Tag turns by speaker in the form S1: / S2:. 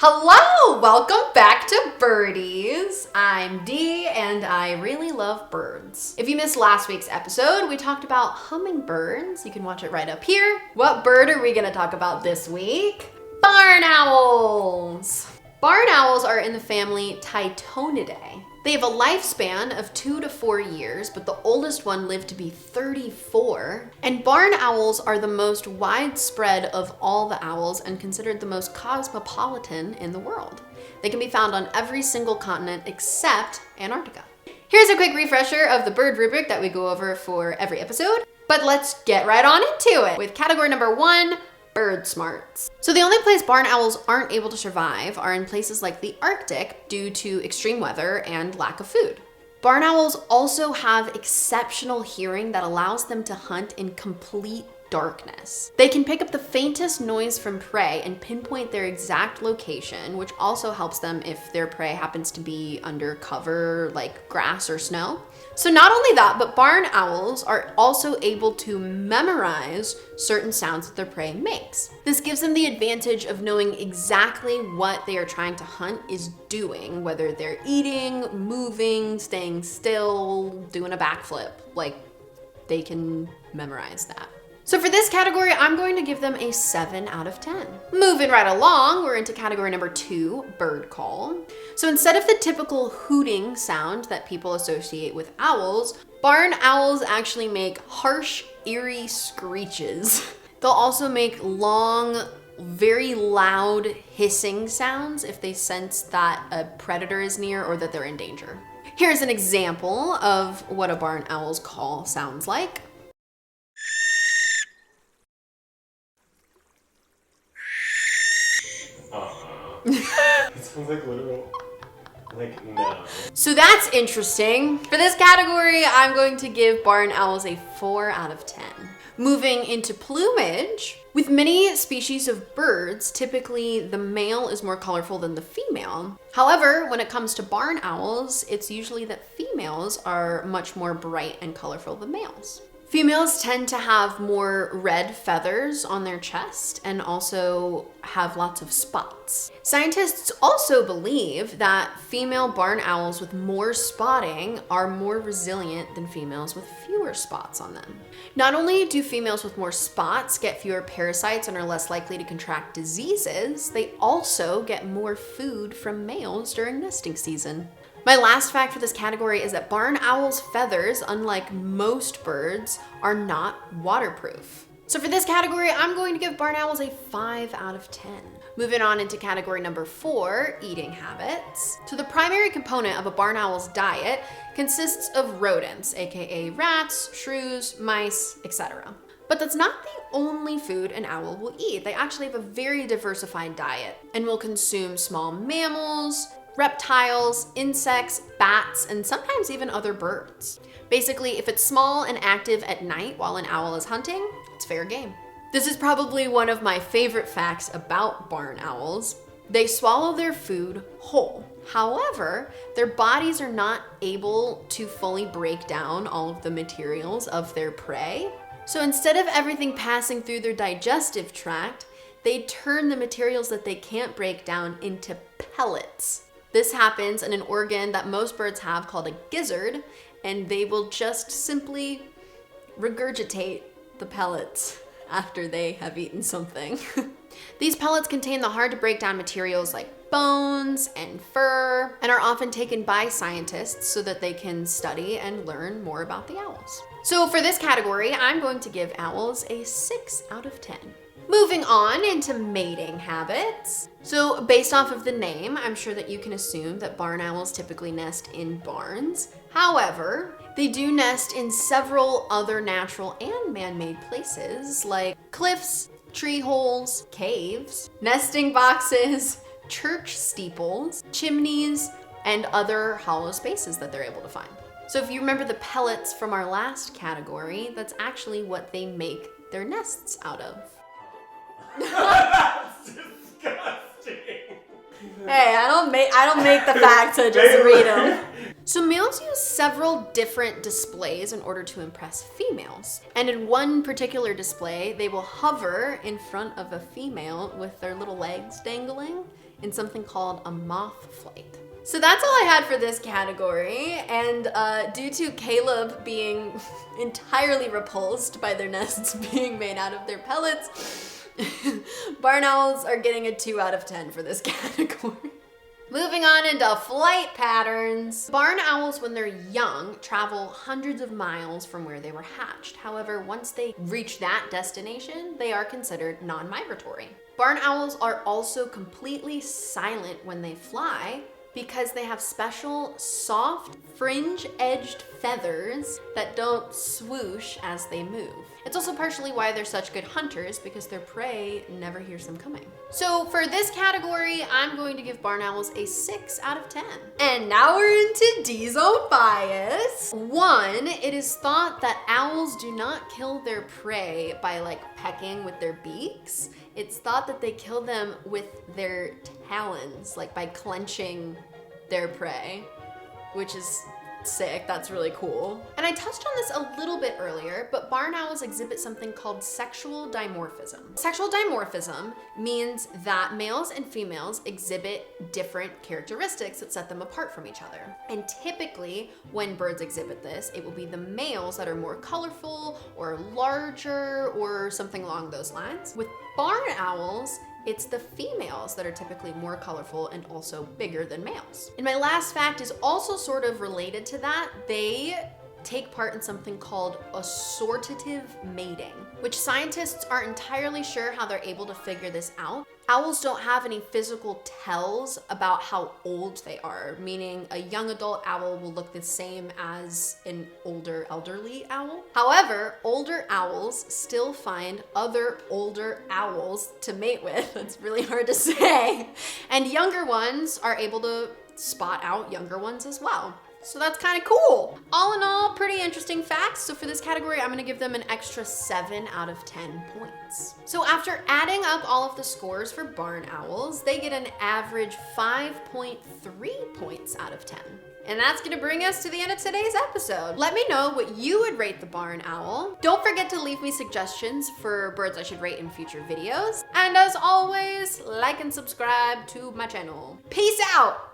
S1: Hello! Welcome back to Birdies. I'm Dee and I really love birds. If you missed last week's episode, we talked about hummingbirds. You can watch it right up here. What bird are we gonna talk about this week? Barn owls! Barn owls are in the family Titonidae. They have a lifespan of 2 to 4 years, but the oldest one lived to be 34. And barn owls are the most widespread of all the owls and considered the most cosmopolitan in the world. They can be found on every single continent except Antarctica. Here's a quick refresher of the bird rubric that we go over for every episode, but let's get right on into it with category number 1, bird smarts. So the only place barn owls aren't able to survive are in places like the Arctic due to extreme weather and lack of food. Barn owls also have exceptional hearing that allows them to hunt in complete darkness. They can pick up the faintest noise from prey and pinpoint their exact location, which also helps them if their prey happens to be under cover like grass or snow. So not only that, but barn owls are also able to memorize certain sounds that their prey makes. This gives them the advantage of knowing exactly what they are trying to hunt is doing, whether they're eating, moving, staying still, doing a backflip. Like, they can memorize that. So for this category, I'm going to give them a 7 out of 10. Moving right along, we're into category number 2, bird call. So instead of the typical hooting sound that people associate with owls, barn owls actually make harsh, eerie screeches. They'll also make long, very loud hissing sounds if they sense that a predator is near or that they're in danger. Here's an example of what a barn owl's call sounds like.
S2: It sounds like literal, no.
S1: So that's interesting. For this category, I'm going to give barn owls a 4 out of 10. Moving into plumage, with many species of birds, typically the male is more colorful than the female. However, when it comes to barn owls, it's usually that females are much more bright and colorful than males. Females tend to have more red feathers on their chest and also have lots of spots. Scientists also believe that female barn owls with more spotting are more resilient than females with fewer spots on them. Not only do females with more spots get fewer parasites and are less likely to contract diseases, they also get more food from males during nesting season. My last fact for this category is that barn owls' feathers, unlike most birds, are not waterproof. So for this category, I'm going to give barn owls a 5 out of 10. Moving on into category number 4, eating habits. So the primary component of a barn owl's diet consists of rodents, aka rats, shrews, mice, etc. But that's not the only food an owl will eat. They actually have a very diversified diet and will consume small mammals, reptiles, insects, bats, and sometimes even other birds. Basically, if it's small and active at night while an owl is hunting, it's fair game. This is probably one of my favorite facts about barn owls. They swallow their food whole. However, their bodies are not able to fully break down all of the materials of their prey. So instead of everything passing through their digestive tract, they turn the materials that they can't break down into pellets. This happens in an organ that most birds have called a gizzard, and they will just simply regurgitate the pellets after they have eaten something. These pellets contain the hard to break down materials like bones and fur, and are often taken by scientists so that they can study and learn more about the owls. So for this category, I'm going to give owls a 6 out of 10. Moving on into mating habits. So based off of the name, I'm sure that you can assume that barn owls typically nest in barns. However, they do nest in several other natural and man-made places like cliffs, tree holes, caves, nesting boxes, church steeples, chimneys, and other hollow spaces that they're able to find. So if you remember the pellets from our last category, that's actually what they make their nests out of.
S2: That's disgusting.
S1: Hey, I don't make the facts, I just read them. So males use several different displays in order to impress females. And in one particular display, they will hover in front of a female with their little legs dangling in something called a moth flight. So that's all I had for this category, and due to Caleb being entirely repulsed by their nests being made out of their pellets, barn owls are getting a 2 out of 10 for this category. Moving on into flight patterns. Barn owls, when they're young, travel hundreds of miles from where they were hatched. However, once they reach that destination, they are considered non-migratory. Barn owls are also completely silent when they fly, because they have special soft fringe-edged feathers that don't swoosh as they move. It's also partially why they're such good hunters, because their prey never hears them coming. So for this category, I'm going to give barn owls a 6 out of 10. And now we're into D-zone bias. 1, it is thought that owls do not kill their prey by pecking with their beaks. It's thought that they kill them with their talons, by clenching their prey, which is sick. That's really cool. And I touched on this a little bit earlier, but barn owls exhibit something called sexual dimorphism. Sexual dimorphism means that males and females exhibit different characteristics that set them apart from each other. And typically, when birds exhibit this, it will be the males that are more colorful or larger or something along those lines. With barn owls, it's the females that are typically more colorful and also bigger than males. And my last fact is also sort of related to that. They take part in something called assortative mating, which scientists aren't entirely sure how they're able to figure this out. Owls don't have any physical tells about how old they are, meaning a young adult owl will look the same as an older elderly owl. However, older owls still find other older owls to mate with. That's really hard to say. And younger ones are able to spot out younger ones as well. So that's kind of cool. All in all, pretty interesting facts. So for this category, I'm gonna give them an extra 7 out of 10 points. So after adding up all of the scores for barn owls, they get an average 5.3 points out of 10. And that's gonna bring us to the end of today's episode. Let me know what you would rate the barn owl. Don't forget to leave me suggestions for birds I should rate in future videos. And as always, like and subscribe to my channel. Peace out!